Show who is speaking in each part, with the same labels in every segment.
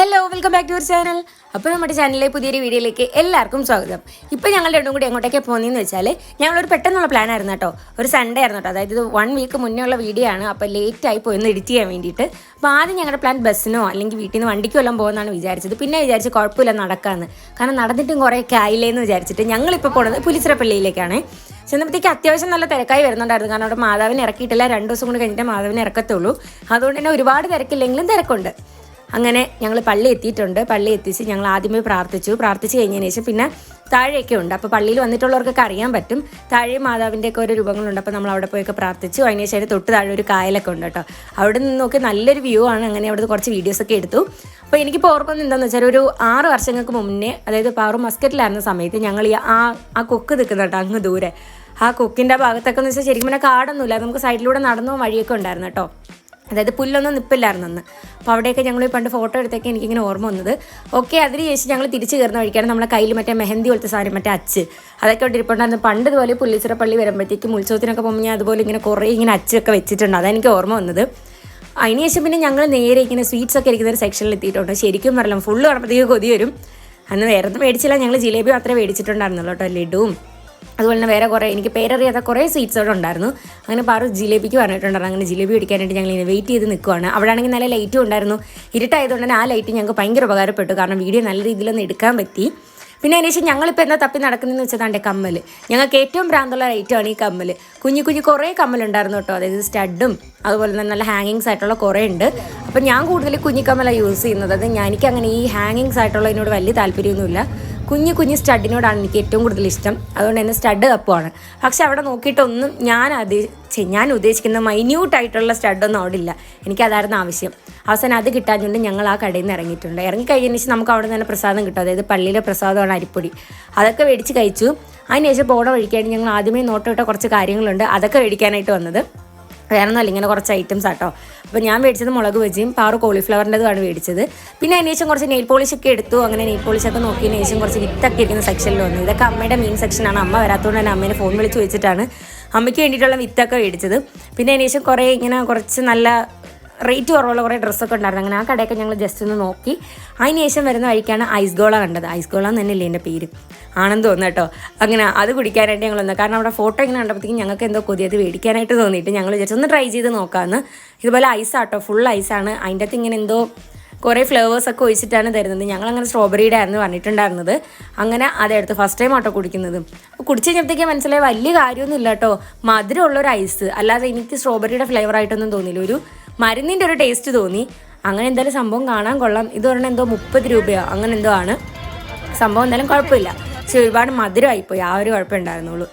Speaker 1: Hello welcome back to your channel. അപ്പോൾ നമ്മുടെ ചാനലിലെ പുതിയൊരു വീഡിയോയിലേക്ക് എല്ലാവർക്കും സ്വാഗതം. ഇപ്പോൾ ഞങ്ങൾ രണ്ടും കൂടി എങ്ങോട്ടേക്കാണ് പോകുന്നതെന്ന് വെച്ചാൽ ഞങ്ങളൊരു പെട്ടെന്നുള്ള പ്ലാൻ ആയിരുന്നു കേട്ടോ. ഒരു സൺഡേ ആയിരുന്നു കേട്ടോ. അതായത് ഇത് 1 വീക്ക് മുന്നേ ഉള്ള വീഡിയോ ആണ്. അപ്പോൾ ലേറ്റായി പോയി എഡിറ്റ് ചെയ്യാൻ വേണ്ടിയിട്ട്. അപ്പോൾ ആദ്യം ഞങ്ങളുടെ പ്ലാൻ ബസ്സിനോ അല്ലെങ്കിൽ വീട്ടിൽ നിന്ന് വണ്ടിക്കോ എല്ലാം പോകുന്നതാണ് വിചാരിച്ചത്. പിന്നെ വിചാരിച്ച് കുഴപ്പമില്ല നടക്കാമെന്ന്. കാരണം നടന്നിട്ടും കുറേയൊക്കെ ആയില്ലേന്ന് വിചാരിച്ചിട്ട് ഞങ്ങളിപ്പോൾ പോകുന്നത് പുലിച്ചിറപ്പള്ളിയിലേക്കാണ്. ചെന്നപ്പോഴത്തേക്ക് അത്യാവശ്യം നല്ല തിരക്കായി വരുന്നുണ്ടായിരുന്നു. കാരണം അവിടെ മാതാവിനെ ഇറക്കിയിട്ടില്ല. 2 ദിവസം കൊണ്ട് കഴിഞ്ഞിട്ട് മാതാവിനെ ഇറക്കത്തുള്ളൂ. അതുകൊണ്ട് തന്നെ ഒരുപാട് തിരക്കില്ലെങ്കിലും തിരക്കുണ്ട്. അങ്ങനെ ഞങ്ങൾ പള്ളി എത്തിയിട്ടുണ്ട്. പള്ളി എത്തിച്ച് ഞങ്ങൾ ആദ്യമേ പ്രാർത്ഥിച്ച് കഴിഞ്ഞതിന് ശേഷം പിന്നെ താഴെയൊക്കെ ഉണ്ട്. അപ്പോൾ പള്ളിയിൽ വന്നിട്ടുള്ളവർക്കൊക്കെ അറിയാൻ പറ്റും. താഴെ മാതാവിൻ്റെയൊക്കെ ഓരോ രൂപങ്ങളുണ്ട്. അപ്പോൾ നമ്മൾ അവിടെ പോയൊക്കെ പ്രാർത്ഥിച്ചു. അതിന് ശേഷം തൊട്ട് താഴെ ഒരു കായലൊക്കെ ഉണ്ട് കേട്ടോ. അവിടെ നിന്നൊക്കെ നല്ലൊരു വ്യൂ ആണ്. അങ്ങനെ അവിടെ കുറച്ച് വീഡിയോസൊക്കെ എടുത്തു. അപ്പോൾ എനിക്കിപ്പോൾ ഓർക്കുന്നത് എന്താണെന്ന് വെച്ചാൽ ഒരു 6 വർഷങ്ങൾക്ക് മുന്നേ, അതായത് പാറു മസ്കറ്റിലായിരുന്ന സമയത്ത് ഞങ്ങൾ ആ കൊക്ക് നിൽക്കുന്ന കേട്ടോ അങ്ങ് ദൂരെ. ആ കൊക്കിൻ്റെ ഭാഗത്തൊക്കെ എന്ന് വെച്ചാൽ ശരിക്കും പിന്നെ കാടൊന്നുമില്ല. നമുക്ക് സൈഡിലൂടെ നടന്നോ വഴിയൊക്കെ ഉണ്ടായിരുന്നു കേട്ടോ. അതായത് പുല്ലൊന്നും നിൽപ്പില്ലായിരുന്നു അന്ന്. അപ്പോൾ അവിടെയൊക്കെ ഞങ്ങൾ പണ്ട് ഫോട്ടോ എടുത്തൊക്കെ എനിക്കിങ്ങനെ ഓർമ്മ വന്നത്. ഓക്കെ, അതിന് ശേഷം ഞങ്ങൾ തിരിച്ച് കയറുന്ന വഴിക്കാണ് നമ്മളെ കയ്യിൽ മറ്റേ മെഹന്തി പോലത്തെ സാധനം, മറ്റേ അച്ച് അതൊക്കെ ഇവിടെ ഇരിപ്പുണ്ടായിരുന്നു. പണ്ട് ഇതുപോലെ പുല്ലിച്ചിറപ്പള്ളി വരുമ്പോഴത്തേക്കും ഉത്സവത്തിനൊക്കെ പോകുമ്പോൾ ഞാൻ അതുപോലെ ഇങ്ങനെ കുറേ ഇങ്ങനെ അച്ചൊക്കെ വെച്ചിട്ടുണ്ട്. അതെനിക്ക് ഓർമ്മ വന്നത്. അതിനുശേഷം പിന്നെ ഞങ്ങൾ നേരെ ഇങ്ങനെ സ്വീറ്റ്സ് ഒക്കെ ഇരിക്കുന്ന ഒരു സെക്ഷനിൽ എത്തിയിട്ടുണ്ട്. ശരിക്കും പറയണം ഫുള്ള് കാണുമ്പോഴത്തേക്ക് കൊതി വരും. അന്ന് വേറെ ഒന്നും മേടിച്ചില്ല. ഞങ്ങൾ ജിലേബി മാത്രമേ മേടിച്ചിട്ടുണ്ടായിരുന്നുള്ളൂ കേട്ടോ. ലഡുവും അതുപോലെ തന്നെ വേറെ കുറേ എനിക്ക് പേരറിയാത്ത കുറേ സ്വീറ്റ്സുകൾ ഉണ്ടായിരുന്നു. അങ്ങനെ പാറു ജിലേബിക്ക് പറഞ്ഞിട്ടുണ്ടായിരുന്നു. അങ്ങനെ ജിലേബി പിടിക്കാനായിട്ട് ഞങ്ങൾ ഇങ്ങനെ വെയിറ്റ് ചെയ്ത് നിൽക്കുവാണ്. അവിടെ ആണെങ്കിൽ നല്ല ലൈറ്റും ഉണ്ടായിരുന്നു. ഇരുട്ടായതുകൊണ്ട് തന്നെ ആ ലൈറ്റ് ഞങ്ങൾക്ക് ഭയങ്കര ഉപകാരപ്പെട്ടു. കാരണം വീഡിയോ നല്ല രീതിയിലൊന്ന് എടുക്കാൻ പറ്റി. പിന്നെ അതിനുശേഷം ഞങ്ങളിപ്പോൾ എന്താ തപ്പി നടക്കുന്നതെന്ന് വെച്ചതാണ്ട് കമ്മൽ. ഞങ്ങൾക്ക് ഏറ്റവും ഭ്രാന്തുള്ള ഐറ്റമാണ് ഈ കമ്മൽ. കുഞ്ഞു കുറേ കമ്മലുണ്ടായിരുന്നു കേട്ടോ. അതായത് സ്റ്റഡും അതുപോലെ തന്നെ നല്ല ഹാങ്ങിങ്സ് ആയിട്ടുള്ള കുറേ ഉണ്ട്. അപ്പോൾ ഞാൻ കൂടുതൽ കുഞ്ഞിക്കമ്മലാണ് യൂസ് ചെയ്യുന്നത്. അത് എനിക്കങ്ങനെ ഈ ഹാങ്ങിങ്സ് ആയിട്ടുള്ളതിനോട് വലിയ താല്പര്യമൊന്നുമില്ല. കുഞ്ഞു സ്റ്റഡിനോടാണ് എനിക്ക് ഏറ്റവും കൂടുതൽ ഇഷ്ടം. അതുകൊണ്ട് തന്നെ സ്റ്റഡ് തപ്പുവാണ്. പക്ഷെ അവിടെ നോക്കിയിട്ടൊന്നും ഞാൻ ഉദ്ദേശിക്കുന്ന മൈന്യൂട്ടായിട്ടുള്ള സ്റ്റഡൊന്നും അവിടെ ഇല്ല. എനിക്കതായിരുന്നു ആവശ്യം. അവസാനം അത് കിട്ടാഞ്ഞുകൊണ്ട് ഞങ്ങൾ ആ കടയിൽ നിന്ന് ഇറങ്ങിയിട്ടുണ്ട്. ഇറങ്ങിക്കഴിഞ്ഞതിന് ശേഷം നമുക്ക് അവിടെ നിന്ന് പ്രസാദം കിട്ടും. അതായത് പള്ളിയിലെ പ്രസാദമാണ് അരിപ്പൊടി. അതൊക്കെ മേടിച്ച് കഴിച്ചു. അതിനുശേഷം പോണ വഴിക്കായിട്ട് ഞങ്ങൾ ആദ്യമേ നോട്ടിട്ട കുറച്ച് കാര്യങ്ങളുണ്ട്. അതൊക്കെ മേടിക്കാനായിട്ട് വന്നത്. വേറെ ഒന്നുമല്ല, ഇങ്ങനെ കുറച്ച് ഐറ്റംസ് ആട്ടോ. അപ്പോൾ ഞാൻ മേടിച്ചത് മുളക് ബജിയും പാറു കോളിഫ്ലവറിൻ്റെതുമാണ് മേടിച്ചത്. പിന്നെ അതിന് ശേഷം കുറച്ച് നെയിൽ പോളിഷൊക്കെ എടുത്തു. അങ്ങനെ നെയിൽ പോളിഷൊക്കെ നോക്കിയതിന് ശേഷം കുറച്ച് വിത്തൊക്കെ ഇരിക്കുന്ന സെക്ഷനിൽ വന്നു. ഇതൊക്കെ അമ്മയുടെ മെയിൻ സെക്ഷനാണ്. അമ്മ വരാത്തതുകൊണ്ട് തന്നെ അമ്മേനെ ഫോൺ വിളിച്ച് വെച്ചിട്ടാണ് അമ്മയ്ക്ക് വേണ്ടിയിട്ടുള്ള വിത്തൊക്കെ മേടിച്ചത്. പിന്നെ അതിന് ശേഷം കുറേ ഇങ്ങനെ കുറച്ച് നല്ല റേറ്റ് കുറവുള്ള കുറേ ഡ്രസ്സൊക്കെ ഉണ്ടായിരുന്നു. അങ്ങനെ ആ കടയൊക്കെ ഞങ്ങൾ ജസ്റ്റ് ഒന്ന് നോക്കി. അതിന് ശേഷം വരുന്ന വഴിക്കാണ് ഐസ് ഗോള കണ്ടത്. ഐസ് ഗോള എന്ന് തന്നെയല്ലേ എൻ്റെ പേര്, ആണെന്ന് തോന്നുന്നു കേട്ടോ. അങ്ങനെ അത് കുടിക്കാനായിട്ട് ഞങ്ങൾ വന്നത്. കാരണം അവിടെ ഫോട്ടോ ഇങ്ങനെ കണ്ടപ്പോഴത്തേക്കും ഞങ്ങൾക്ക് എന്തോ കൊതിയത് മേടിക്കാനായിട്ട് തോന്നിയിട്ട് ഞങ്ങൾ ജസ്റ്റ് ഒന്ന് ട്രൈ ചെയ്ത് നോക്കാമെന്ന്. ഇതുപോലെ ഐസാട്ടോ, ഫുൾ ഐസാണ്. അതിൻ്റെ അകത്ത് ഇങ്ങനെ എന്തോ കുറേ ഫ്ലേവേഴ്സൊക്കെ ഒഴിച്ചിട്ടാണ് തരുന്നത്. ഞങ്ങളങ്ങനെ സ്ട്രോബെറിയുടെ ആയിരുന്നു പറഞ്ഞിട്ടുണ്ടായിരുന്നത്. അങ്ങനെ അതെടുത്ത് ഫസ്റ്റ് ടൈം ആട്ടോ കുടിക്കുന്നത്. അപ്പോൾ കുടിച്ച് കഴിഞ്ഞപ്പോഴത്തേക്ക് മനസ്സിലായി വലിയ കാര്യമൊന്നും ഇല്ല കേട്ടോ. മധുരമുള്ളൊരു ഐസ്, അല്ലാതെ എനിക്ക് സ്ട്രോബെറിയുടെ ഫ്ലേവർ ആയിട്ടൊന്നും തോന്നിയില്ല. ഒരു മരുന്നിൻ്റെ ഒരു ടേസ്റ്റ് തോന്നി. അങ്ങനെ എന്തായാലും സംഭവം കാണാൻ കൊള്ളാം. ഇത് പറഞ്ഞാൽ എന്തോ 30 രൂപയോ അങ്ങനെ എന്തോ ആണ് സംഭവം. എന്തായാലും കുഴപ്പമില്ല. പക്ഷെ ഒരുപാട് മധുരമായിപ്പോയി, ആ ഒരു കുഴപ്പമുണ്ടായിരുന്നുള്ളൂ.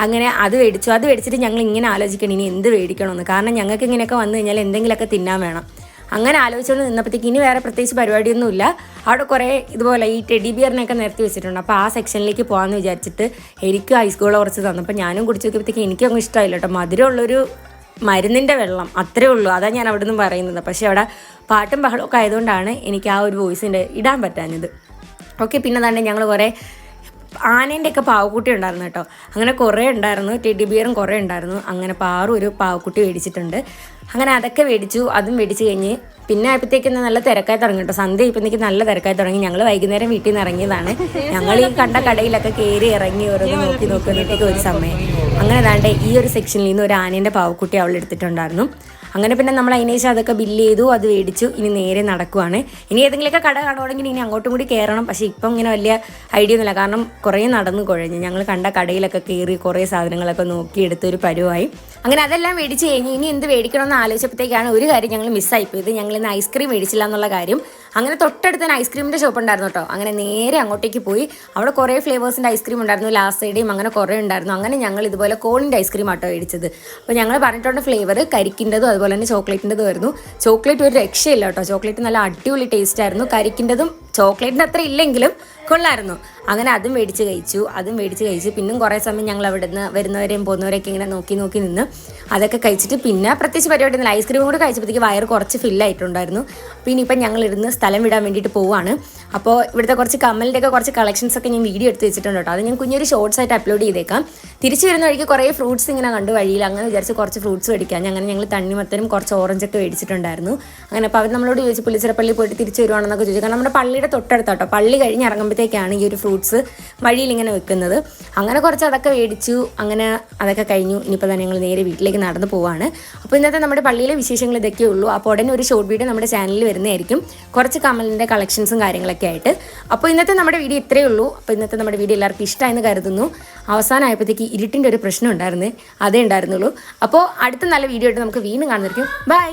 Speaker 1: അങ്ങനെ അത് മേടിച്ചിട്ട് ഞങ്ങൾ ഇങ്ങനെ ആലോചിക്കണം ഇനി എന്ത് മേടിക്കണമെന്ന്. കാരണം ഞങ്ങൾക്ക് ഇങ്ങനെയൊക്കെ വന്നു കഴിഞ്ഞാൽ എന്തെങ്കിലുമൊക്കെ തിന്നാൻ വേണം. അങ്ങനെ ആലോചിച്ചുകൊണ്ട് നിന്നപ്പോഴത്തേക്ക് ഇനി വേറെ പ്രത്യേകിച്ച് പരിപാടിയൊന്നുമില്ല. അവിടെ കുറേ ഇതുപോലെ ഈ ടെഡി ബിയറിനൊക്കെ നിരത്തി വെച്ചിട്ടുണ്ട്. അപ്പോൾ ആ സെക്ഷനിലേക്ക് പോകാമെന്ന് വിചാരിച്ചിട്ട് എനിക്ക് ഐസ് ഗോള കുറച്ച് തന്നു. അപ്പോൾ ഞാനും കുടിച്ച് നോക്കിയപ്പോഴത്തേക്ക് എനിക്കങ്ങ് ഇഷ്ടമായില്ല കേട്ടോ. മധുരമുള്ളൊരു മരുന്നിൻ്റെ വെള്ളം അത്രേ ഉള്ളൂ. അതാണ് ഞാൻ അവിടെ നിന്ന് പറയുന്നത്. പക്ഷേ അവിടെ പാട്ടും ബഹളമൊക്കെ ആയതുകൊണ്ടാണ് എനിക്ക് ആ ഒരു വോയിസിൻ്റെ ഇടാൻ പറ്റാഞ്ഞത്. ഓക്കെ, പിന്നെ തന്നെ ഞങ്ങൾ കുറേ ആനേൻ്റെയൊക്കെ പാവക്കുട്ടി ഉണ്ടായിരുന്നു കേട്ടോ. അങ്ങനെ കുറേ ഉണ്ടായിരുന്നു. ടെഡി ബിയറും കുറേ ഉണ്ടായിരുന്നു. അങ്ങനെ പാറു ഒരു പാവക്കുട്ടി മേടിച്ചിട്ടുണ്ട്. അങ്ങനെ അതൊക്കെ മേടിച്ചു. അതും മേടിച്ച് കഴിഞ്ഞ് പിന്നെ ആയപ്പോഴത്തേക്ക് നല്ല തിരക്കായി തുടങ്ങി കേട്ടോ. സന്ധ്യ ആയപ്പോഴത്തേക്ക് നല്ല തിരക്കായി തുടങ്ങി. ഞങ്ങൾ വൈകുന്നേരം വീട്ടിൽ നിന്ന് ഇറങ്ങിയതാണ്. ഞങ്ങൾ ഈ കണ്ട കടയിലൊക്കെ കയറി ഇറങ്ങി ഓരോന്ന് നോക്കിയപ്പോഴത്തേക്ക് ഒരു സമയം. അങ്ങനെ ദാണ്ടെ ഈ ഒരു സെക്ഷനിൽ നിന്ന് ഒരു ആനേൻ്റെ പാവക്കുട്ടി അവൾ എടുത്തിട്ടുണ്ടായിരുന്നു. അങ്ങനെ പിന്നെ നമ്മൾ അതിനേശം അതൊക്കെ ബില്ല് ചെയ്തു, അത് മേടിച്ചു. ഇനി നേരെ നടക്കുവാണ്. ഇനി ഏതെങ്കിലുമൊക്കെ കട കാണുവാണെങ്കിൽ ഇനി അങ്ങോട്ടും കൂടി കയറണം. പക്ഷേ ഇപ്പം ഇങ്ങനെ വലിയ ഐഡിയ ഒന്നുമില്ല. കാരണം കുറേ നടന്നു കുഴഞ്ഞു. ഞങ്ങൾ കണ്ട കടയിലൊക്കെ കയറി കുറേ സാധനങ്ങളൊക്കെ നോക്കി എടുത്തൊരു പരുവായി. അങ്ങനെ അതെല്ലാം മേടിച്ച് കഴിഞ്ഞ് ഇനി എന്ത് മേടിക്കണമെന്ന് ആലോചിച്ചപ്പോഴത്തേക്കാണ് ഒരു കാര്യം ഞങ്ങൾ മിസ്സായിപ്പോയത്. ഞങ്ങൾ ഇന്ന് ഐസ്ക്രീം മേടിച്ചില്ല എന്നുള്ള കാര്യം. അങ്ങനെ തൊട്ടടുത്ത് തന്നെ ഐസ്ക്രീമിൻ്റെ ഷോപ്പ് ഉണ്ടായിരുന്നു കേട്ടോ. അങ്ങനെ നേരെ അങ്ങോട്ടേക്ക് പോയി. അവിടെ കുറേ ഫ്ലേവേഴ്സിൻ്റെ ഐസ്ക്രീം ഉണ്ടായിരുന്നു. ലാസയുടെയും അങ്ങനെ കുറേ ഉണ്ടായിരുന്നു. അങ്ങനെ ഞങ്ങൾ ഇതുപോലെ കോണിൻ്റെ ഐസ്ക്രീം ആട്ടോ മേടിച്ചത്. അപ്പോൾ ഞങ്ങൾ പറഞ്ഞിട്ടുണ്ട് ഫ്ലേവർ കരിക്കിൻ്റെതും അതുപോലെ തന്നെ ചോക്ലേറ്റിൻ്റെതും ആയിരുന്നു. ചോക്ലേറ്റ് ഒരു രക്ഷയില്ല കേട്ടോ. ചോക്ലേറ്റ് നല്ല അടിപൊളി ടേസ്റ്റ് ആയിരുന്നു. കരിക്കിൻ്റെതും ചോക്ലേറ്റിൻ്റെ അത്ര ഇല്ലെങ്കിലും കൊള്ളായിരുന്നു. അങ്ങനെ അതും മേടിച്ച് കഴിച്ചു. പിന്നും കുറേ സമയം ഞങ്ങൾ അവിടെ നിന്ന് വരുന്നവരെയും പോകുന്നവരെയൊക്കെ ഇങ്ങനെ നോക്കി നിന്ന് അതൊക്കെ കഴിച്ചിട്ട് പിന്നെ പ്രത്യേകിച്ച് പരിപാടി ഒന്നുമില്ല. ഐസ്ക്രീം കൂടെ കഴിച്ചപ്പോഴത്തേക്ക് വയറ് കുറച്ച് ഫില്ലായിട്ടുണ്ടായിരുന്നു. പിന്നെ ഇപ്പം ഞങ്ങൾ ഇരുന്ന് സ്ഥലം വിടാൻ വേണ്ടിയിട്ട് പോവുകയാണ്. അപ്പോൾ ഇവിടുത്തെ കുറച്ച് കമ്മലിൻ്റെയൊക്കെ കുറച്ച് കളക്ഷൻസൊക്കെ ഞാൻ വീഡിയോ എടുത്ത് വെച്ചിട്ടുണ്ട് കേട്ടോ. അത് ഞാൻ കുഞ്ഞൊരു ഷോർട്സ് ആയിട്ട് അപ്ലോഡ് ചെയ്തേക്കാം. തിരിച്ച് വരുന്ന വഴിക്ക് കുറേ ഫ്രൂട്ട്സ് ഇങ്ങനെ കണ്ടു വഴിയിൽ. അങ്ങനെ വിചാരിച്ച് കുറച്ച് ഫ്രൂട്ട്സ് മേടിക്കാം. അങ്ങനെ ഞങ്ങൾ തണ്ണിമത്തനും കുറച്ച് ഓറഞ്ചൊക്കെ മേടിച്ചിട്ടുണ്ടായിരുന്നു. അങ്ങനെ അപ്പോൾ അവർ നമ്മളോട് ചോദിച്ചു പുളിച്ചിറപ്പള്ളി പോയിട്ട് തിരിച്ച് വരുവാണെന്നൊക്കെ ചോദിച്ചു. കാരണം നമ്മുടെ പള്ളിയുടെ തൊട്ടടുത്താട്ടോ, പള്ളി കഴിഞ്ഞ് ഇറങ്ങുമ്പോഴത്തേക്കാണ് ഈ ഒരു ഫ്രൂട്ട്സ് വഴിയിൽ ഇങ്ങനെ വെക്കുന്നത്. അങ്ങനെ കുറച്ച് അതൊക്കെ മേടിച്ചു. അങ്ങനെ അതൊക്കെ കഴിഞ്ഞു. ഇനിയിപ്പോൾ തന്നെ ഞങ്ങൾ നേരെ വീട്ടിലേക്ക് നടന്നു പോവാണ്. അപ്പോൾ ഇന്നത്തെ നമ്മുടെ പള്ളിയിലെ വിശേഷങ്ങൾ ഇതൊക്കെ ഉള്ളൂ. അപ്പോൾ ഉടനെ ഒരു ഷോർട്ട് വീഡിയോ നമ്മുടെ ചാനലിൽ വരുന്നതായിരിക്കും, കുറച്ച് കമലിൻ്റെ കളക്ഷൻസും കാര്യങ്ങളൊക്കെ ആയിട്ട്. അപ്പോൾ ഇന്നത്തെ നമ്മുടെ വീഡിയോ ഇത്രയേ ഉള്ളൂ. അപ്പോൾ ഇന്നത്തെ നമ്മുടെ വീഡിയോ എല്ലാവർക്കും ഇഷ്ടമായെന്ന് കരുതുന്നു. അവസാനമായപ്പോഴത്തേക്ക് ഇരുട്ടിൻ്റെ ഒരു പ്രശ്നം ഉണ്ടായിരുന്നേ, അതേ ഉണ്ടായിരുന്നുള്ളൂ. അപ്പോൾ അടുത്ത നല്ല വീഡിയോ ആയിട്ട് നമുക്ക് വീണ്ടും കാണുന്നതായിരിക്കും. ബൈ.